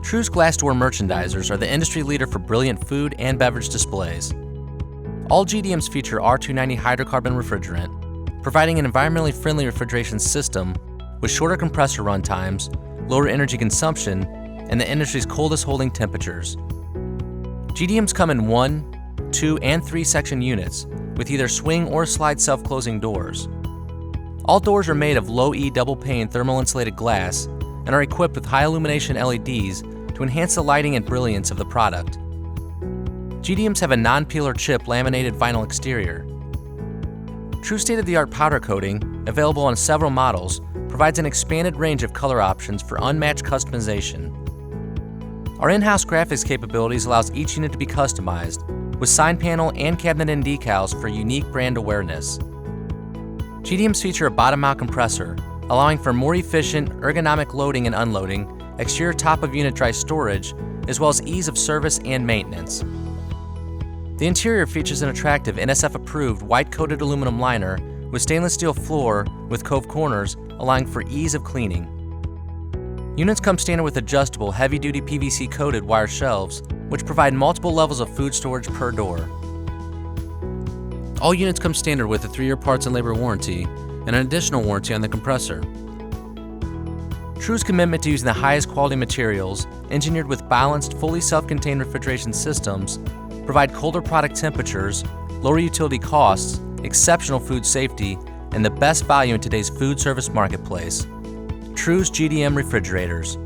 True's glass door merchandisers are the industry leader for brilliant food and beverage displays. All GDMs feature R290 hydrocarbon refrigerant, providing an environmentally friendly refrigeration system with shorter compressor run times, lower energy consumption, and the industry's coldest holding temperatures. GDMs come in 1, 2, and 3 section units with either swing or slide self-closing doors. All doors are made of low-E double-pane thermal insulated glass and are equipped with high illumination LEDs to enhance the lighting and brilliance of the product. GDMs have a non-peeler chip laminated vinyl exterior. True state-of-the-art powder coating, available on several models, provides an expanded range of color options for unmatched customization. Our in-house graphics capabilities allows each unit to be customized, with sign panel and cabinet end decals for unique brand awareness. GDMs feature a bottom-mount compressor, allowing for more efficient, ergonomic loading and unloading, exterior top-of-unit dry storage, as well as ease of service and maintenance. The interior features an attractive NSF-approved white-coated aluminum liner with stainless steel floor with cove corners, allowing for ease of cleaning. Units come standard with adjustable heavy-duty PVC-coated wire shelves, which provide multiple levels of food storage per door. All units come standard with a 3-year parts and labor warranty and an additional warranty on the compressor. True's commitment to using the highest quality materials, engineered with balanced, fully self-contained refrigeration systems, provide colder product temperatures, lower utility costs, exceptional food safety, and the best value in today's food service marketplace. True's GDM refrigerators.